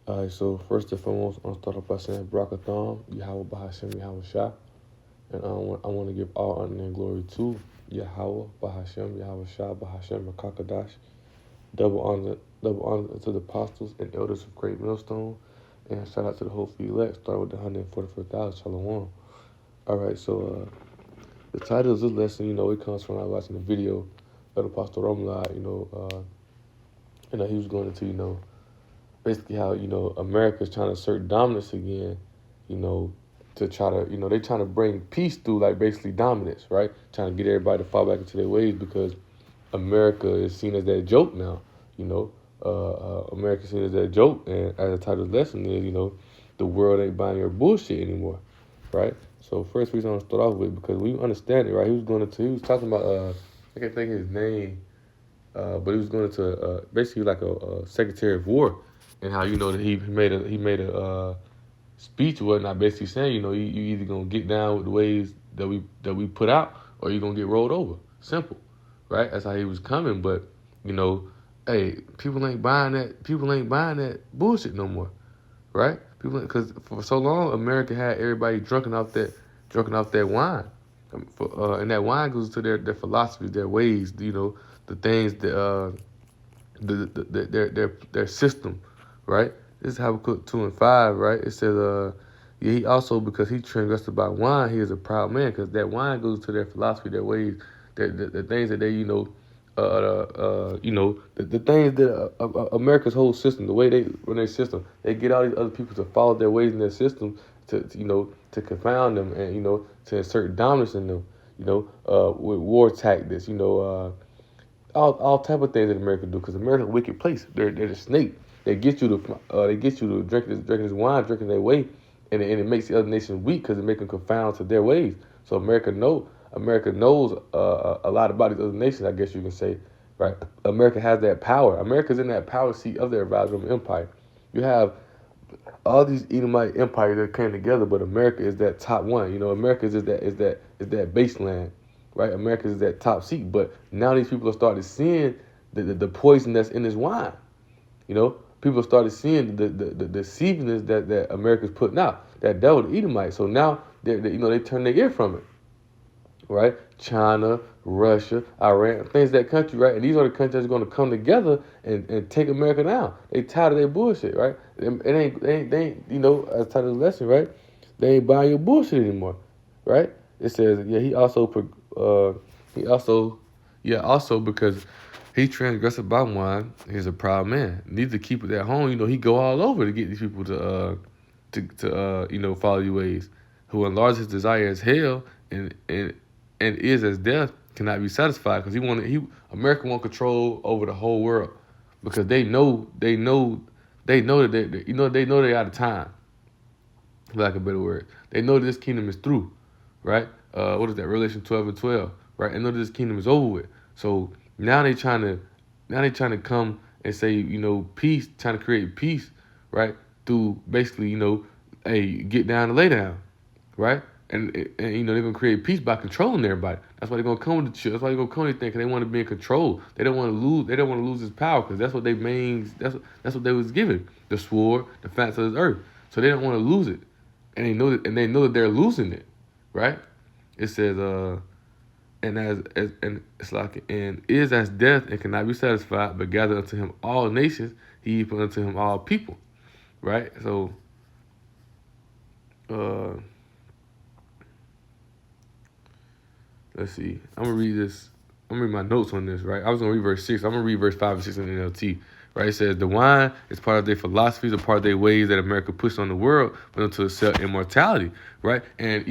All right, so first and foremost, I'm gonna start off by saying Barakatham, Yahweh Bahashem, Yahweh Shah. And I want to give all honor and glory to Yahweh Bahashem, Yahweh Shah, Bahashem, Rakakadash. Double honor, double honor to the apostles and elders of Great Millstone. And shout out to the whole field elect, starting with the 144,000, Shalom. All right, so the title of this lesson, it comes from I was watching the video of the Apostle Romulai, he was going into, basically how, America's trying to assert dominance again, you know, to try to, they trying to bring peace through, like, basically dominance, right? Trying to get everybody to fall back into their ways because America is seen as that joke now, you know. America is seen as that joke, and as the title of the lesson is, the world ain't buying your bullshit anymore, right? So first reason I want to start off with, because when you understand it, right, he was talking about, I can't think of his name, but he was going to basically like a Secretary of War, and how that he made a speech or whatnot, basically saying you either gonna get down with the ways that we put out, or you're gonna get rolled over. Simple, right? That's how he was coming. But hey, people ain't buying that. People ain't buying that bullshit no more, right? People, because for so long America had everybody drunken off that wine, and that wine goes to their philosophies, their ways, the things that their system, right? This is Habakkuk 2:5, right? It says, yeah, he also, because he transgressed about wine, he is a proud man, because that wine goes to their philosophy, their ways, the things that they, the things that America's whole system, the way they run their system, they get all these other people to follow their ways in their system to confound them and, to insert dominance in them, with war tactics, all type of things that America do, because America's a wicked place. They're the snake. They get you to drinking this wine, drinking their way, and it makes the other nations weak because it makes them confound to their ways. So America knows a lot about these other nations, I guess you can say, right? America has that power. America's in that power seat of their Roman Empire. You have all these Edomite empires that came together, but America is that top one. America is that baseline, right? America is that top seat. But now these people are starting seeing the poison that's in this wine. People started seeing the deceivingness that America's putting out. That devil, the Edomite. So now they turn their ear from it, right? China, Russia, Iran, things that country, right? And these are the countries that's going to come together and take America down. They tired of their bullshit, right? They ain't, as tired of the lesson, right? They ain't buying your bullshit anymore, right? It says, yeah, also because he transgressed by wine, he's a proud man. Needs to keep it at home. He go all over to get these people to follow your ways. Who enlarges his desire as hell and is as death, cannot be satisfied, because America want control over the whole world, because they know that they out of time, for lack of a better word. They know that this kingdom is through, right? What is that? Revelation 12:12, right? They know that this kingdom is over with. So now they trying to come and say, peace, trying to create peace, right? Through basically, hey, get down and lay down, right? And they're gonna create peace by controlling everybody. That's why they're gonna come with the chill. That's why they're gonna come with anything, because they want to be in control. They don't want to lose. They don't want to lose his power, because that's what they main. That's what they was given. The sword, the facts of this earth. So they don't want to lose it, and they know that they're losing it, right? It says, and and it's like, and is as death and cannot be satisfied, but gather unto him all nations, he put unto him all people, right? So, let's see. I'm gonna read this. I'm gonna read my notes on this, right? I was gonna read verse 6. I'm gonna read verse 5 and 6 in the NLT. Right? It says, the wine is part of their philosophies, a part of their ways that America pushed on the world, but unto accept immortality, right? And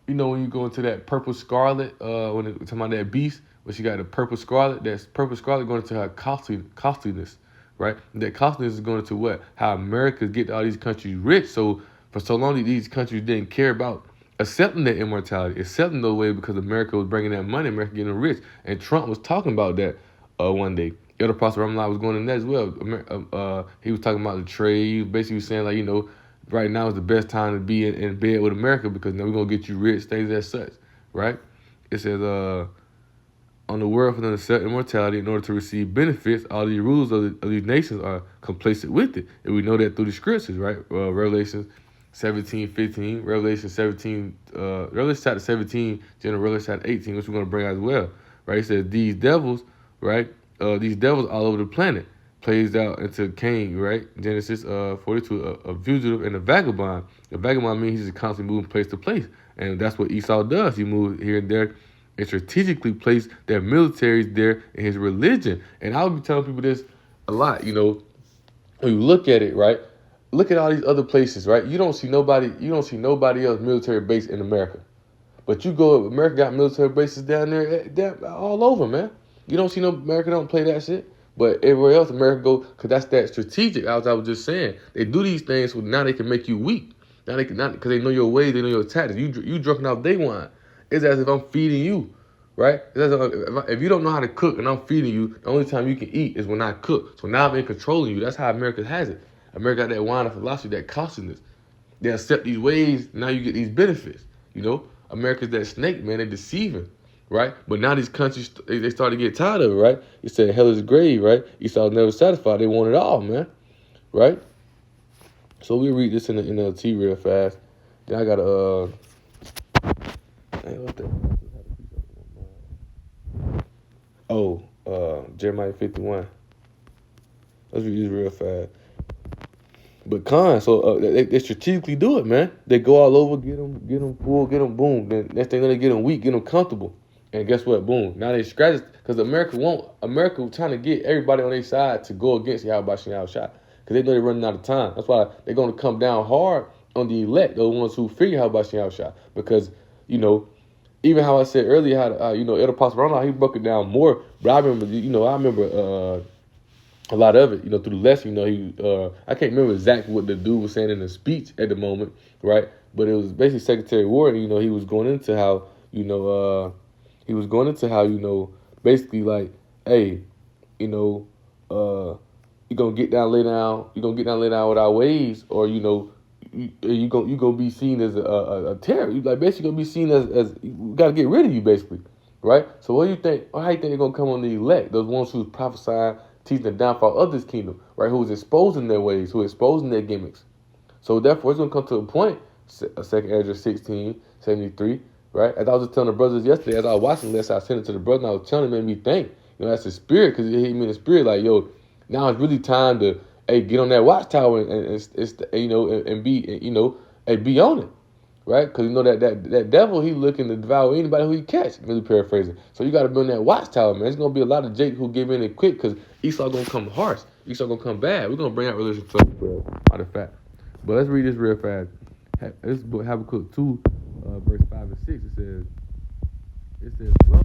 when you go into that purple scarlet, when it's talking about that beast, when she got the purple scarlet, that's purple scarlet going into her costliness, right? That costliness is going into what? How America get all these countries rich. So for so long, these countries didn't care about accepting that immortality, accepting the way, because America was bringing that money, America getting rich. And Trump was talking about that one day. Elder Pastor Ramla was going in that as well. He was talking about the trade. He was basically saying, like, right now is the best time to be in bed with America, because now we're going to get you rich, things as such, right? It says, on the world for them to accept immortality in order to receive benefits. All these rulers of these nations are complacent with it. And we know that through the scriptures, right? Revelation 17:15, Revelation 17, Revelation chapter 17, General Revelation chapter 18, which we're going to bring out as well, right? It says these devils, right? These devils all over the planet plays out into Cain, right? Genesis 42, a fugitive and a vagabond. A vagabond means he's constantly moving place to place. And that's what Esau does. He moves here and there and strategically place their militaries there in his religion. And I'll be telling people this a lot, when you look at it, right? Look at all these other places, right? You don't see nobody else military base in America. But you go, America got military bases down there, all over, man. You don't see no America don't play that shit. But everywhere else, America go, because that's that strategic. As I was just saying, they do these things so now they can make you weak. Now they can not because they know your ways, they know your tactics. You drunken off day one. It's as if I'm feeding you, right? It's as if you don't know how to cook and I'm feeding you, the only time you can eat is when I cook. So now I'm in controlling you. That's how America has it. America got that wine of philosophy, that cautiousness. They accept these ways. Now you get these benefits. America's that snake, man. They're deceiving, right? But now these countries, they start to get tired of it, right? You said hell is grave, right? Esau never satisfied. They want it all, man, right? So we read this in the NLT real fast. Then I got what's that? Jeremiah 51. Let's read this real fast. But they strategically do it, man. They go all over, get them full, get them boom. Then next thing they get them weak, get them comfortable. And guess what? Boom. Now they scratch it because America trying to get everybody on their side to go against Yahweh Shah. Because they know they're running out of time. That's why they're going to come down hard on the elect, those ones who fear Yahweh Shah. Because, even how I said earlier, how, El Pastor, he broke it down more. But I remember, a lot of it, through the lesson, I can't remember exactly what the dude was saying in the speech at the moment, right? But it was basically Secretary Warren, he was going into how, basically like, hey, you're gonna get down, lay down, with our ways, or, you gonna be seen as a terror. You like basically gonna be seen as we gotta get rid of you, basically, right? So what do you think? How you think they're gonna come on the elect? Those ones who's prophesying, teaching the downfall of this kingdom, right? Who's exposing their ways, who exposing their gimmicks. So therefore, it's gonna come to a point. 2nd Ezra 16:73, right? As I was just telling the brothers yesterday, as I was watching this, I sent it to the brother, and I was telling him, it made me think. That's the spirit, because it hit me in the spirit, like, yo, now it's really time to, get on that watchtower and be, be on it, right? Because that devil, he looking to devour anybody who he catch. Really paraphrasing. So you got to be on that watchtower, man. There's gonna be a lot of Jake who give in and quit because Esau gonna come harsh. Esau gonna come bad. We're gonna bring out religion for out of fact. But let's read this real fast. This book Habakkuk 2, verse 5 and 6. It says, wealth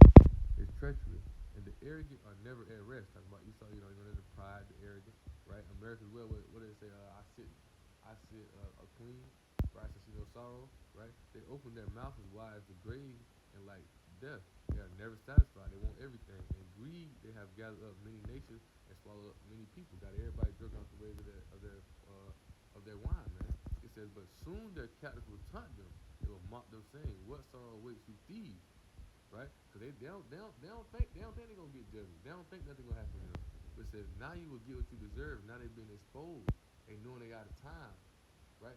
is treacherous, and the arrogant are never at rest. Talking about Esau, there's the pride, the arrogant, right? America's well. What did it say? I sit a queen, right? I see no sorrow, right? They open their mouth as wide as the grave, and like death, they are never satisfied. They want everything. And greed, they have gathered up many nations and swallowed up many people. Got everybody drunk off the ways of their wine, man. It says, but soon their captors will taunt them. They will mock them, saying, "What sorrow awaits you, thieves?" Right? Because they don't think they're gonna get judged. They don't think nothing gonna happen to them. But it says, now you will get what you deserve. Now they've been exposed. They knowing they got a time, right?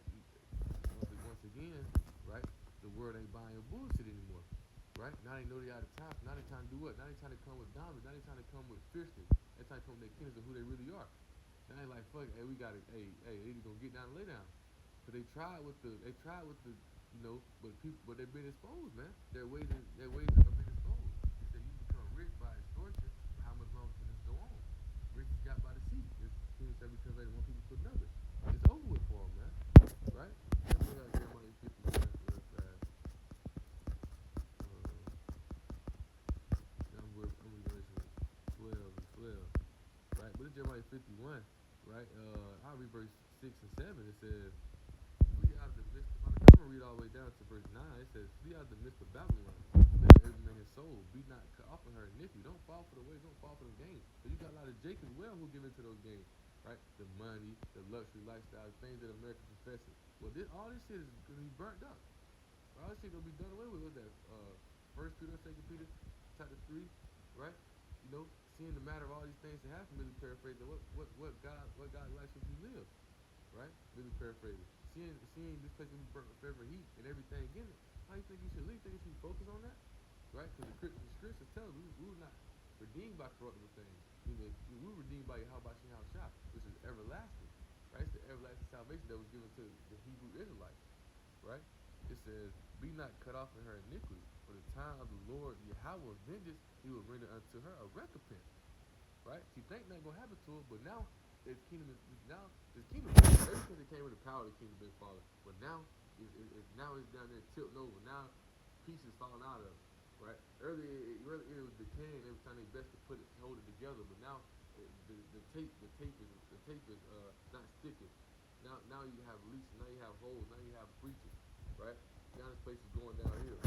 Once again, right? The world ain't buying your bullshit anymore, right? Now they know they got a time. Now they trying to do what? Now they trying to come with dominance. Now they trying to come with fierceness. They trying to come with their kindness of who they really are. Now they like, fuck, hey, we got it. Hey, they just gonna get down and lay down. But they tried with the, but they've been exposed, man. Their ways have been exposed. They said you become rich by extortion. How much longer can this go on? Rich is got by the sea. This king shall be translated one people to another. It's over with for them, man. Right? Let's look at Jeremiah 51 real fast. I'm reading 12 and 12. Right? But it's Jeremiah 51, right? I'll read verse 6 and 7. It says, flee out of the midst of, I'm going to read all the way down to verse 9. It says, flee out of the midst of Babylon. Let every man his soul. Be not cut off in her iniquity. Don't fall for the way. Don't fall for the games. Because you got a lot of Jake as well who give into those games. Right? The money, the luxury lifestyle, things that America professes. Well, all this shit is going to be burnt up. All this shit going to be done away with. What's that? 1 Peter, 2 Peter, chapter 3. right? Seeing the matter of all these things that happen, really paraphrasing what God likes if you live, right? Really paraphrasing. Seeing this place to be burnt with fervent heat and everything in it. How you think you should live? You think you should focus on that, right? Because the scriptures tell us we were not redeemed by corruptible things. We were redeemed by Yahweh Shem Shah, which is everlasting, right? It's the everlasting salvation that was given to the Hebrew Israelites, right? It says, "Be not cut off in her iniquity, for the time of the Lord Yahweh vengeance, He will render unto her a recompense." Right? She think nothing gonna happen to her, but now this kingdom ever since it came with the power, the kingdom been falling. But now now it's down there tilting over. Now pieces falling out of it. Right? Earlier it was decaying every time they best to hold it together, but now the tape is not sticking. Now you have leaks, now you have holes, now you have breaches, right? Now this place is going downhill,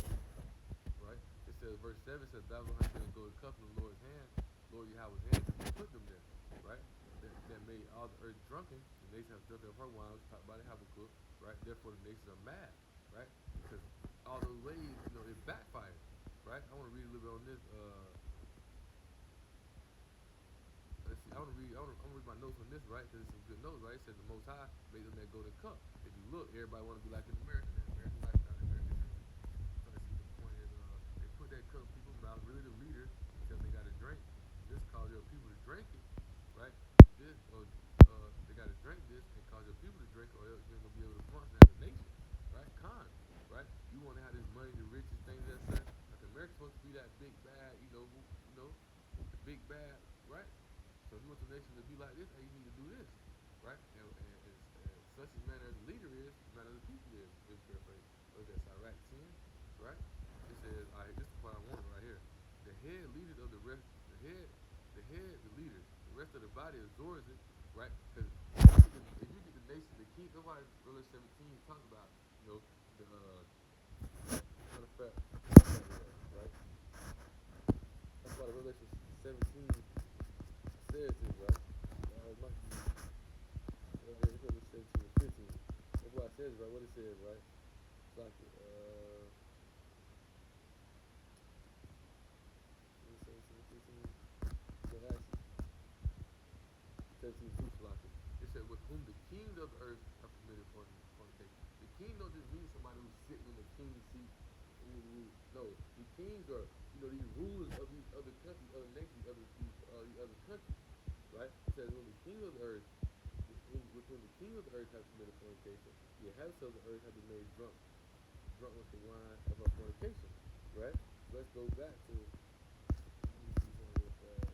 right? It says, verse 7 says, Babylon has been a golden cup in the Lord's hand, Lord Yahweh's hand, and put them there, right? That made all the earth drunken. The nations have drunk of her wine, which talked about it, Habakkuk, right? Therefore the nations are mad, right? Because all those ways, it backfired, right? I want to read a little bit on this. Let's see. I'm gonna read my notes on this, right? Because it's some good notes, right? It says the Most High made them that golden cup. If you look, everybody want to be like an American, American lifestyle, American dream. So I see the point is, they put that cup in people's mouth, really the leaders, tell them they got to drink. This cause your people to drink it, right? This, they got to drink this and cause your people to drink, or else you ain't gonna be able to function as a nation, right? Right? You want to have this money, the riches, things that stuff. Like America's supposed to be that big bad, the big bad, right? So if you want the nation to be like this, hey, you need to do this, right? And such as manner as the leader is, manner the people is. This paraphrase. Look at Sirach 10, right? It says, all right, this is the part I wanted right here. The head leaders of the rest, the leaders, the rest of the body absorbs it, right? Because if you get the nation, the king, that's why Revelation 17 talks about, the matter of fact, right? That's why the Revelation 17 says this, right? It might be, it's Revelation 17 and 15. That's why it says, right? What it says, right? It's like, 17 and 15. So that's 17 2 Slocket. It said, with whom the kings of the earth are permitted fornication. The king don't just mean somebody who's sitting in the king's seat. No, the kings are, these rulers of these other countries, other nations, these other countries, right? It says, when the king of the earth, with whom the king of the earth has committed fornication, the inhabitants of the earth have been made drunk with the wine of her fornication, right? So let's go back to, let me see something real fast.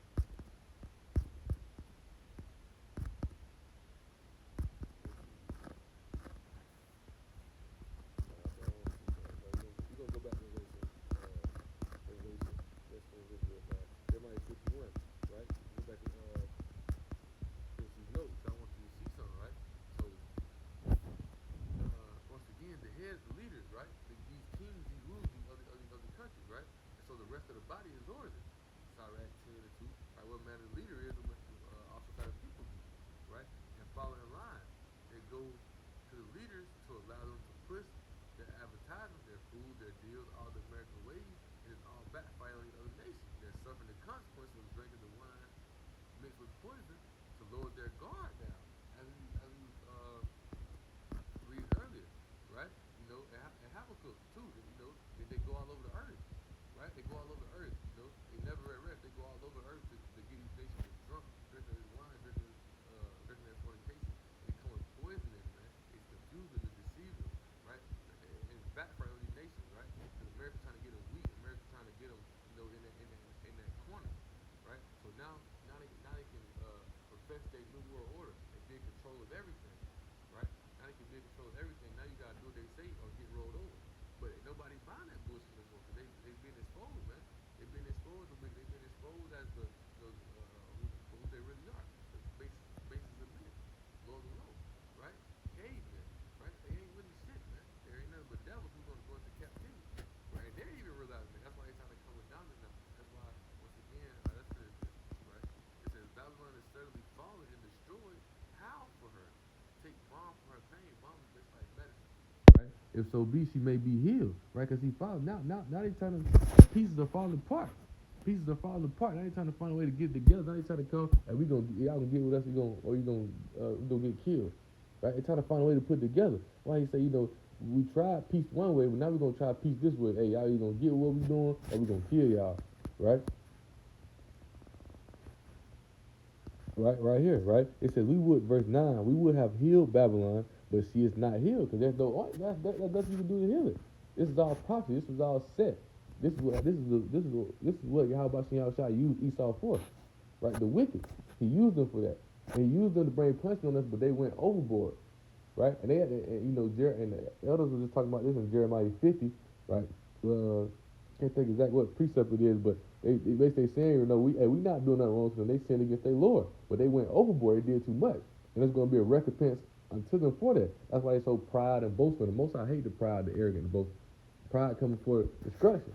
We're gonna go back to Revelation. Let's go real fast. Jeremiah 51, right? Go back and these notes. I want you to see something, right? So once again, the heads, the leaders, right? These kings, these rulers, these other countries, right? And so the rest of the body absorbs it. Sirach 10 and 2, right? What man the leader is, also how the people be, right? And follow in line. They go to the leaders to allow them to push their advertisement, their food, their deals, all the American ways, and it's all backfire on the other nations. They're suffering the consequences of drinking the wine mixed with poison to lower their guard down, as we read earlier, right? And Habakkuk too. They go all over the earth, right? They go all over the earth. They never at rest. They go all over the earth to get these nations drunk, drinking this wine, drinking that fornication, and it comes poisoning, man. It's confusing and deceiving, right? And it's backfire on these nations, right? Because America's trying to get them weak. America's trying to get them, in that corner, right? So now they can profess their new world order and be in control of everything, right? Now they can be in control of everything. Now you gotta do what they say or get rolled over. But nobody's buying that bullshit anymore because they've been exposed, man. They've been exposed. They've been exposed as who they really are. The basis of men, Lord alone, right? Cavemen, right? They ain't really shit, man. There ain't nothing but devils who's gonna go into captivity, right? And they're even realizing that. That's why they're trying to come down to them. That's why, once again, let's finish this, right? It says Babylon is suddenly fallen and destroyed. How for her? Take balm for her pain. Balm is just like medicine, right? If so be, she may be healed, right? Because he fallen. Now they turning, pieces are falling apart, Pieces are falling apart. Now they trying to find a way to get it together. Now they trying to come and y'all gonna get with us, we gonna get killed. Right? They trying to find a way to put it together. Why he say, we tried peace one way, but now we're gonna try peace this way. Hey, y'all either gonna get what we doing or we gonna kill y'all. Right? Right here, right? It says verse 9, we would have healed Babylon, but she is not healed because there's no that's nothing you can do to heal it. This is all prophecy. This was all set. This is what Yahweh Shah used Esau for, right? The wicked. He used them for that. And he used them to bring punishment on us, but they went overboard, right? And they had, and the elders were just talking about this in Jeremiah 50, right? Can't think exactly what precept it is, but they basically saying, we not doing nothing wrong to them. They sinned against their Lord, but they went overboard. They did too much, and there's going to be a recompense unto them for that. That's why they so proud and boastful. The most I hate the proud, the arrogant, the boastful. Pride coming for destruction,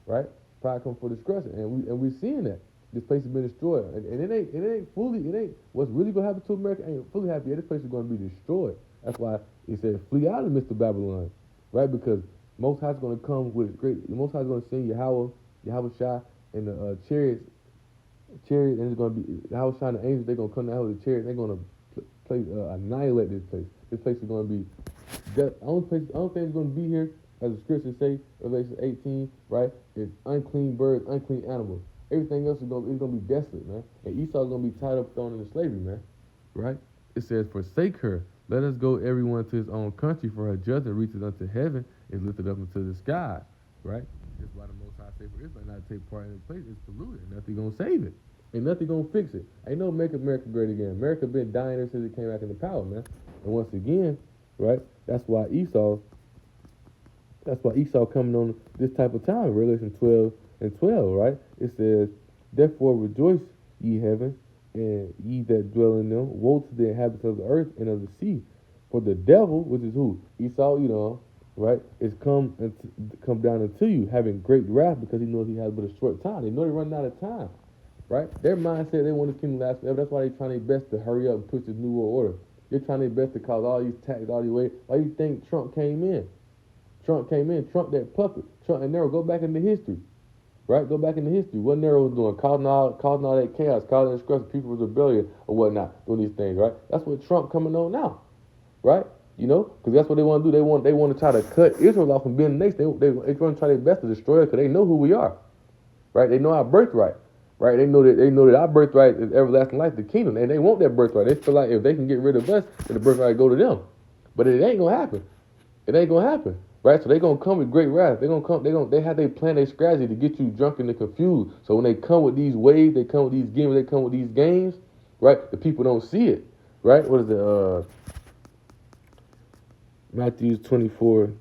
right? Pride coming for destruction, and we're seeing that. This place has been destroyed, and it ain't fully. It ain't what's really gonna happen to America. Ain't fully happy. This place is gonna be destroyed. That's why he said, flee out of the midst of Babylon, right? Because Most High's gonna come with great. The Most High's gonna send Yahweh Shai, and the chariots, and it's gonna be Yahweh Shai and the angels. They're gonna come down with the chariots. They're gonna annihilate this place. This place is gonna be. The only thing that's gonna be here, as the scriptures say, Revelation 18, right, is unclean birds, unclean animals. Everything else is gonna be desolate, man. And Esau's gonna be tied up, thrown into slavery, man. Right? It says, forsake her. Let us go everyone to his own country, for her judgment reaches unto heaven, is lifted up into the sky. Right? That's why the Most High say for Israel not to take part in the place. It's polluted. Nothing gonna save it. Ain't nothing gonna fix it. Ain't no make America great again. America been dying ever since it came back into power, man. And once again, right? That's why Esau coming on this type of time. Revelation 12 and 12, right? It says, therefore rejoice, ye heavens, and ye that dwell in them. Woe to the inhabitants of the earth and of the sea. For the devil, which is who? Esau, right, is come down unto you, having great wrath, because he knows he has but a short time. They know they're running out of time, right? Their mindset, they want this kingdom to last forever. That's why they're trying their best to hurry up and push this new world order. They're trying their best to cause all these taxes, all these ways. Why do you think Trump came in? Trump that puppet. Trump and Nero, go back into history, right? Go back into history. What Nero was doing, causing all that chaos, causing disgust, people was rebellion or whatnot, doing these things, right? That's what Trump coming on now, right? Because that's what they want to do. They want to try to cut Israel off from being the nation. They're going to try their best to destroy it because they know who we are, right? They know our birthright, right? They know that our birthright is everlasting life, the kingdom, and they want that birthright. They feel like if they can get rid of us, then the birthright go to them, but it ain't gonna happen. It ain't gonna happen. Right, so they're gonna come with great wrath. They have their plan, their strategy to get you drunk and confused. So when they come with these waves, they come with these games, they come with these games, right? The people don't see it, right? What is it? Matthew 24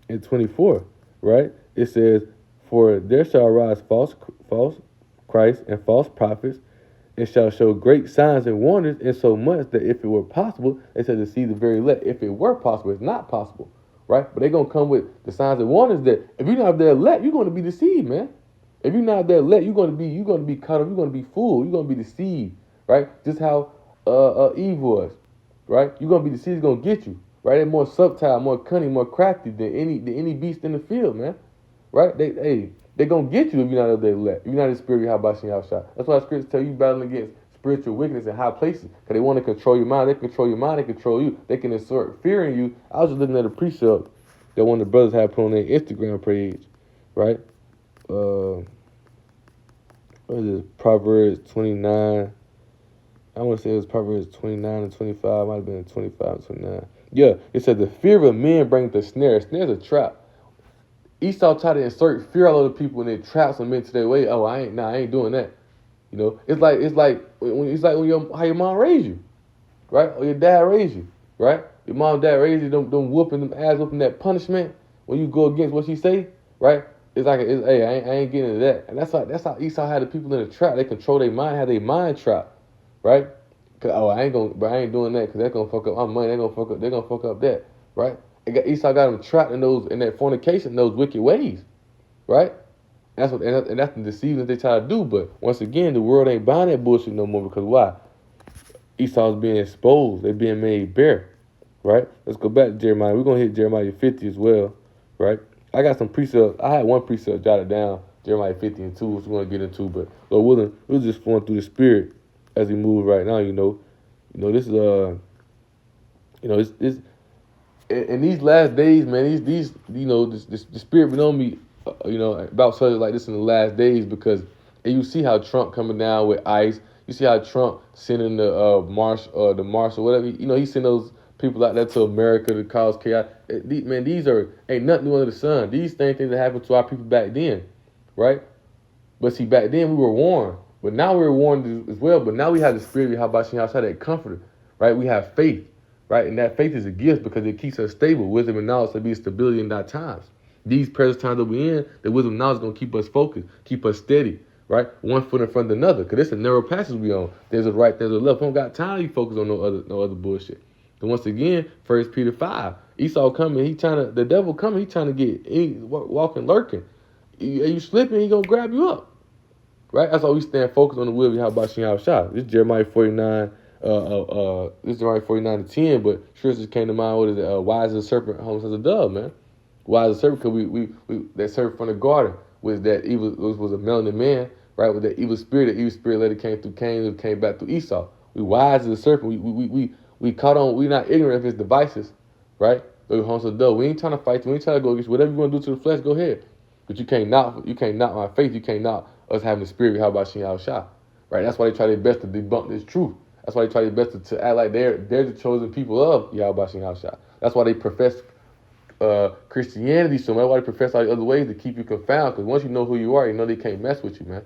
and 24, right? It says, for there shall arise false Christ and false prophets, and shall show great signs and wonders, insomuch that if it were possible, they said to see the very elect. If it were possible, it's not possible. Right? But they're going to come with the signs and wonders that if you're not there elect, you're going to be deceived, man. If you're not there elect, you're going to be caught up, you're going to be fooled, you're going to be deceived, right? Just how Eve was, right? You're going to be deceived, it's going to get you, right? They're more subtle, more cunning, more crafty than any beast in the field, man. Right? They're going to get you if you're not there elect. If you're not in the spirit, how about Shah. That's why the scriptures tell you battling against spiritual wickedness in high places, because they want to control your mind. They control your mind. They control you. They can insert fear in you. I was just looking at a precept that one of the brothers had put on their Instagram page, right? What is it? Proverbs 29. I want to say it was Proverbs 29 and 25. Might have been 25 and 29. Yeah, it said the fear of men brings the snare. Snare's a trap. Esau tried to insert fear all over people and it traps them into their way. Oh, I ain't doing that. It's like when how your mom raised you, right? Or your dad raised you, right? Your mom and dad raised you, them whooping, them ass whooping, that punishment when you go against what she say, right? Hey, I ain't getting into that. And that's how Esau had the people in the trap. They control their mind, had their mind trapped, right? I ain't doing that because that's gonna fuck up my money. They're gonna fuck up that, right? Esau got them trapped in that fornication, those wicked ways, right? That's the deceiving they try to do. But once again, the world ain't buying that bullshit no more because why? Esau's being exposed. They're being made bare, right? Let's go back to Jeremiah. We're going to hit Jeremiah 50 as well, right? I got some precepts. I had one precept jotted down Jeremiah 50 and 2, which we're going to get into. But Lord willing, we're just going through the spirit as we move right now, this is, it's in these last days, man, these the spirit been on me, about subjects like this in the last days because and you see how Trump coming down with ICE. You see how Trump sending the marsh or whatever. He sent those people out there to America to cause chaos. These ain't nothing new under the sun. These things that happened to our people back then, right? But see, back then we were warned, but now we're warned as well. But now we have the spirit of Habashin outside that comforter, right? We have faith, right? And that faith is a gift because it keeps us stable. Wisdom and knowledge to be stability in our times. These present times that we're in, the wisdom and knowledge is going to keep us focused, keep us steady, right? One foot in front of another, because it's a narrow passage we on. There's a right, there's a left. We don't got time to focus on no other bullshit. And once again, 1 Peter 5, Esau coming, the devil coming, he trying to get walking, lurking. You slipping, he gonna grab you up. Right? That's why we stand focused on the will of Yahweh Shah. This is Jeremiah 49, this is Jeremiah 49 to 10, but sure just came to mind, what is it? Wise as a serpent, harmless as a dove, man. Wise as a serpent, because we that serpent from the garden was that evil, was a melanin man, right? With that evil spirit later came through Cain and came back through Esau. We wise as a serpent. We caught on, we not ignorant of his devices, right? So we harmless as a dove. We ain't trying to fight, we ain't trying to go against whatever you want to do to the flesh, go ahead. But you can't knock my faith, you can't knock us having the spirit of Yahweh Shah, right? That's why they try their best to debunk this truth. That's why they try their best to act like they're the chosen people of Yahweh Shah. That's why they profess Christianity so much. That's why they profess all the other ways to keep you confounded. Because once you know who you are, you know they can't mess with you, man.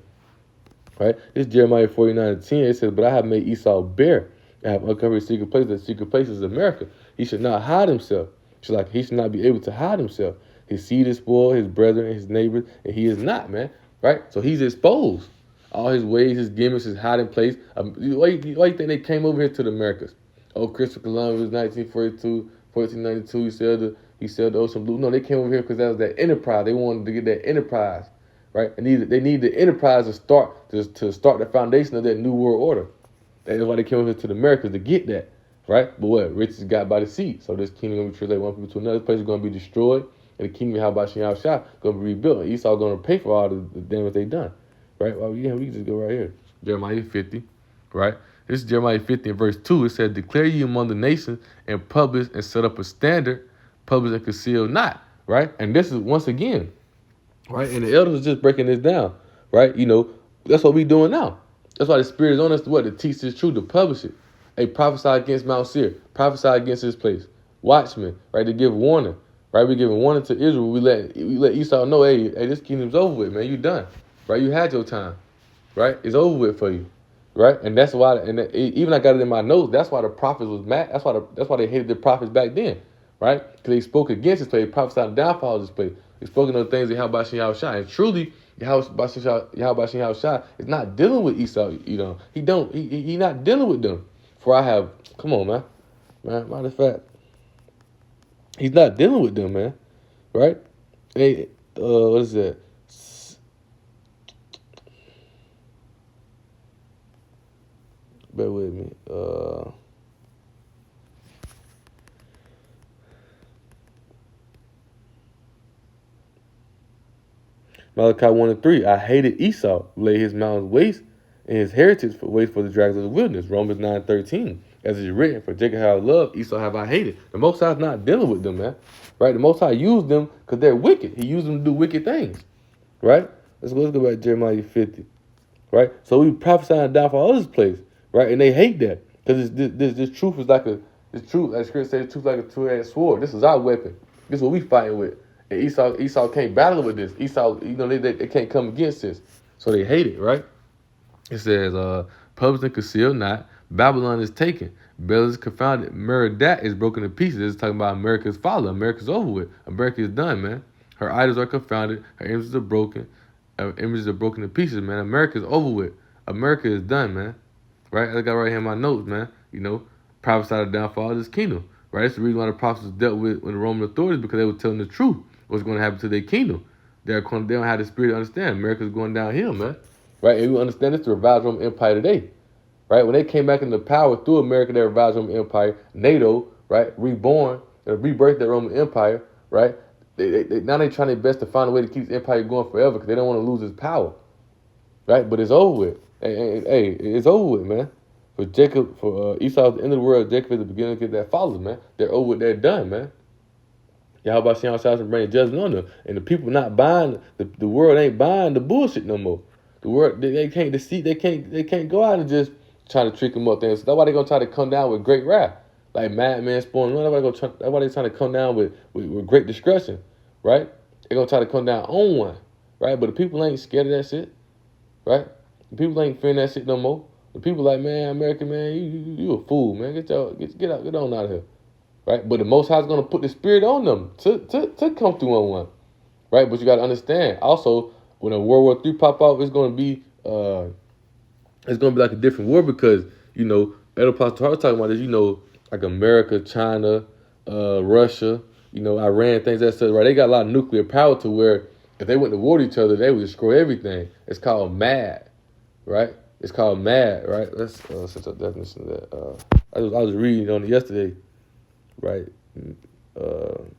Right? This is Jeremiah 49 to 10. It says, "But I have made Esau bare. I have uncovered his secret place. The secret place is America. He should not hide himself. He should not be able to hide himself. His seed is spoiled, his brethren and his neighbors, and he is not, man." Right? So he's exposed. All his ways, his gimmicks, his hiding place. Why you think they came over here to the Americas? Oh, Christopher Columbus, 1942, 1492, he sailed the ocean blue. No, they came over here because that was that enterprise. They wanted to get that enterprise, right? And they need the enterprise to start the foundation of that new world order. That's why they came over here to the Americas to get that, right? But what? Riches got by the sea. So this kingdom going to be translated one people to another. Place is going to be destroyed. And the kingdom of Habashin Shah going to be rebuilt. And Esau going to pay for all the damage they done. Right? Well, yeah, we can just go right here. Jeremiah 50. Right? This is Jeremiah 50 and verse 2. It said, "Declare ye among the nations and publish and set up a standard, publish and conceal not." Right? And this is once again, right? And the elders are just breaking this down. Right? That's what we doing now. That's why the Spirit is on us to teach this truth, to publish it. Hey, prophesy against Mount Seir. Prophesy against this place. Watchmen, right? To give warning. Right, we giving warning to Israel. We let Esau know, hey, this kingdom's over with, man. You done, right? You had your time, right? It's over with for you, right? And that's why. Even I got it in my notes. That's why the prophets was mad. That's why they hated the prophets back then, right? Because they spoke against this place, prophesied the downfall of this place. They spoke of things that Yahweh Shah. And truly, Yahweh Shah is not dealing with Esau. He not dealing with them. For I have, come on, man. Matter of fact. He's not dealing with them, man. Right? Hey, what is that? Bear with me. Malachi 1 and 3. "I hated Esau, lay his mountains waste, and his heritage waste for the dragons of the wilderness." Romans 9:13. "As it is written, for Jacob have I loved, Esau have I hated." The Most High is not dealing with them, man. Right? The Most High used them because they're wicked. He used them to do wicked things. Right? Let's go back to Jeremiah 50. Right? So we prophesying down for all this place. Right? And they hate that. Because this truth is this truth, as Scripture says, truth like a two-edged sword. This is our weapon. This is what we fighting with. And Esau can't battle with this. Esau, they can't come against this. So they hate it, right? It says, "Publish and conceal not. Babylon is taken. Bel is confounded. Meridat is broken to pieces." This is talking about America's fallen. America's over with. America is done, man. Her idols are confounded. Her images are broken. Images are broken to pieces, man. America is over with. America is done, man. Right? I got right here in my notes, man. Prophesy the downfall of this kingdom. Right? That's the reason why the prophets dealt with the Roman authorities, because they were telling the truth. What's going to happen to their kingdom? They don't have the spirit to understand. America's going downhill, man. Right? And we understand this to revive the Roman Empire today. Right? When they came back into power through America, they revived the Roman Empire. NATO, right? Reborn, rebirthed the Roman Empire, right? Now they trying their best to find a way to keep his empire going forever because they don't want to lose his power, right? But it's over with. Hey, it's over with, man. For Esau at the end of the world, Jacob is the beginning of that follows, man. They're over with. They're done, man. Y'all about seeing ourselves and bringing judgment on them, and the people not buying the world ain't buying the bullshit no more. The world they can't deceive. They can't go out and just try to trick them up there. So that's why they gonna try to come down with great wrath, like madman spoiling. That's why they trying to come down with great discretion, right? They gonna try to come down on one, right? But the people ain't scared of that shit, right? The people ain't fearing that shit no more. The people like, man, America, man, you a fool, man. Get on out of here, right? But the Most High is gonna put the spirit on them to come through on one, right? But you got to understand also when a World War III pop out, it's gonna be like a different war because Elder Pastor Hart talking about this, like America, China, Russia, Iran, things that stuff, right? They got a lot of nuclear power to where if they went to war with each other, they would destroy everything. It's called MAD, right? It's called MAD, right? Let's set up definition of that. I was reading on it yesterday, right?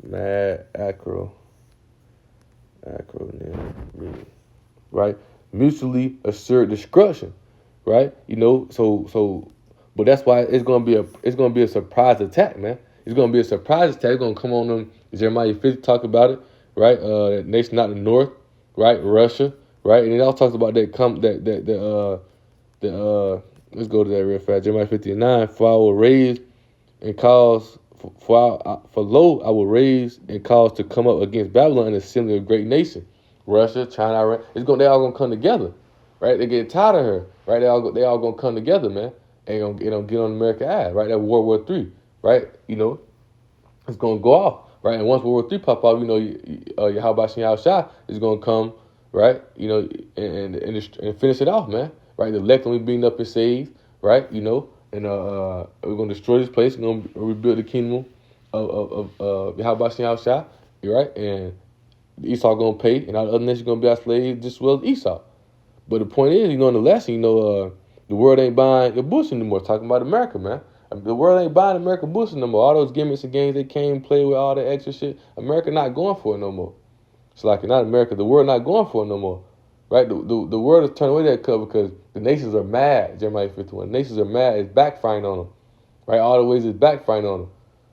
MAD acronym, right? Mutually assured destruction, right? But that's why it's gonna be a surprise attack, man. It's gonna be a surprise attack. It's gonna come on them. Jeremiah 50 talk about it, right? Nation not the north, right? Russia, right? And it also talks about let's go to that real fast. Jeremiah 59. For I will raise and cause for lo I will raise and cause to come up against Babylon an assembly of great nation. Russia, China, Iran. They all gonna come together, right? They get tired of her, right? They all gonna come together, man. They gonna get on America's ass, right? That World War III, right? It's gonna go off, right? And once World War III pop off, Yahweh Shem Shah is gonna come, right? And finish it off, man. Right? The elect will be beaten up and saved, right? And we're gonna destroy this place. We're gonna rebuild the kingdom of Yahweh Shem Shah, right? And Esau gonna pay, and all the other nations gonna be our slaves just as well as Esau. But the point is, in the lesson, the world ain't buying the bullshit anymore. Talking about America, man. The world ain't buying America bullshit no more. All those gimmicks and games they came play with, all that extra shit, America not going for it no more. It's like not America, the world not going for it no more, right? The world is turning away that cover because the nations are mad. Jeremiah 51. The nations are mad. It's backfiring on them, right? All the ways it's backfiring on them.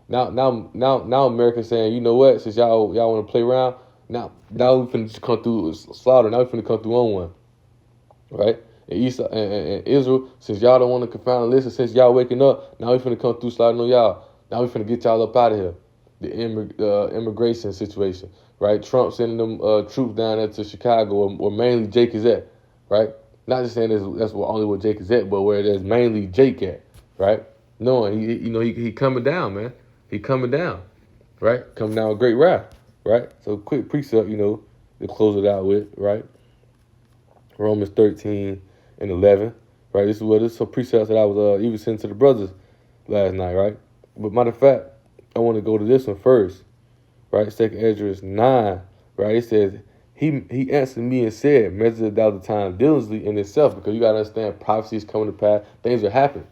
Now America's saying, you know what? Since y'all want to play around, now we finna come through slaughter. Now we finna come through on one, right? And Israel, since y'all don't want to confound the list, since y'all waking up, now we finna come through slaughter on y'all. Now we finna get y'all up out of here. The immigration situation, right? Trump sending them troops down there to Chicago, or mainly Jake is at, right? Not just saying that's only where Jake is at, but where there's mainly Jake at, right? Knowing he coming down, man. He coming down, right? Coming down with great wrath, right? So quick precept, to close it out with, right? Romans 13 and 11, right? This is some precepts that I was even sending to the brothers last night, right? But matter of fact, I want to go to this one first, right? 2nd Ezra 9, right? It says, he answered me and said, measure the time diligently in itself, because you got to understand prophecies coming to pass. Things are happening.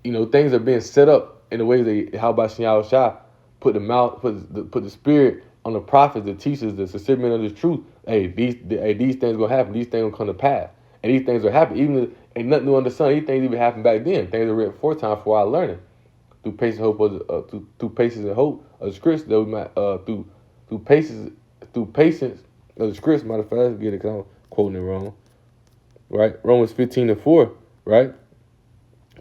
Things are being set up in the ways that how about Shem Shah put the spirit on the prophets, the teachers, the sincere of the truth. Hey, these things gonna happen. These things gonna come to pass, and these things are happening. Even if ain't nothing new under the sun. These things even happened back then. Things are written 4 times for our learning. Through patience, through patience and hope of the scripts that we might through patience of the scripts. Matter of fact, let's get it because I'm quoting it wrong. Right, Romans 15 and 4. Right,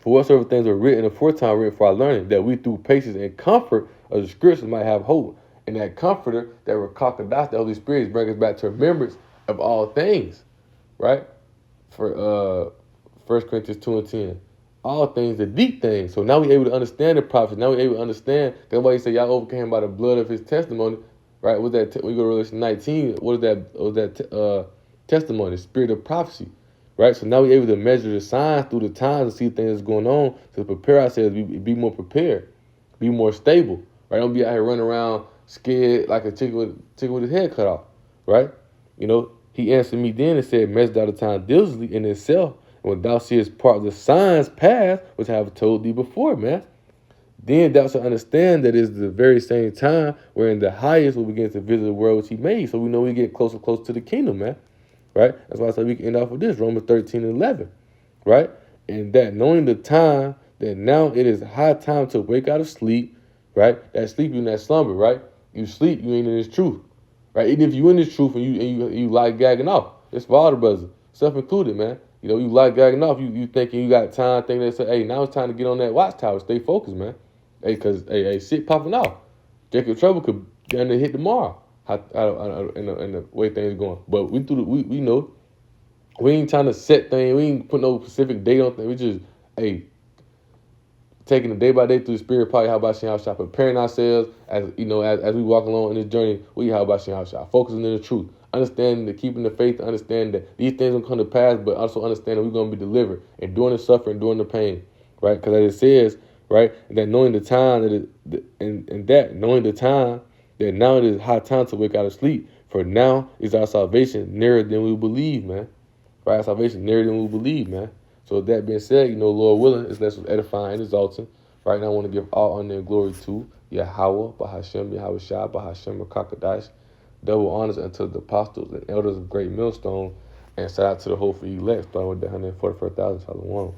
for whatsoever things are written aforetime, written for our learning, that we through patience and comfort of the scriptures might have hope. And that comforter, that Rakakadas, the Holy Spirit, brings us back to remembrance of all things, right? For 1 Corinthians 2 and 10. All things, the deep things. So now we're able to understand the prophets. Now we're able to understand. That's why he said, y'all overcame by the blood of his testimony, right? When we go to Revelation 19, what is that testimony? Spirit of prophecy, right? So now we're able to measure the signs through the times and see things that's going on to prepare ourselves, be more prepared, be more stable, right? Don't be out here running around scared like a chicken with his head cut off, right? He answered me then and said, measure the time diligently in itself, and when thou seest part of the signs past, which I have told thee before, man. Then thou shalt understand that it's the very same time wherein the highest will begin to visit the world which he made. So we know we get closer and closer to the kingdom, man. Right? That's why I said we can end off with this, Romans 13 and 11. Right? And that knowing the time, that now it is high time to wake out of sleep, right? That sleep, you in that slumber, right? You sleep, you ain't in this truth. Right? Even if you in this truth and you like gagging off. It's for all the brothers, self included, man. You know, you like gagging off, you thinking you got time, thinking they say, hey, now it's time to get on that watchtower, stay focused, man. Hey, cause hey, shit popping off. Jacob Trouble could down there hit tomorrow. In the way things going. But we know we ain't trying to set things, we ain't put no specific date on things. We just, hey, taking it day by day through the spirit, probably how about Shin Shah, preparing ourselves as you know, as we walk along in this journey, we how about Shin Shah, focusing in the truth, understanding that keeping the faith, understanding that these things will come to pass, but also understanding we're gonna be delivered, enduring the suffering, enduring the pain, right? Because as it says, right, that knowing the time knowing the time that now it is high time to wake out of sleep, for now is our salvation nearer than we believe, man. Right, our salvation nearer than we believe, man. So with that being said, you know, Lord willing, it's less edifying and exalting. Right now I want to give all honor and glory to Yahweh, Bahashem, Yahweh Shah, Bahashem, Rakakadash. Double honors unto the apostles and elders of Great Millstone. And shout out to the whole for elect, starting with the 144,000. Shalom.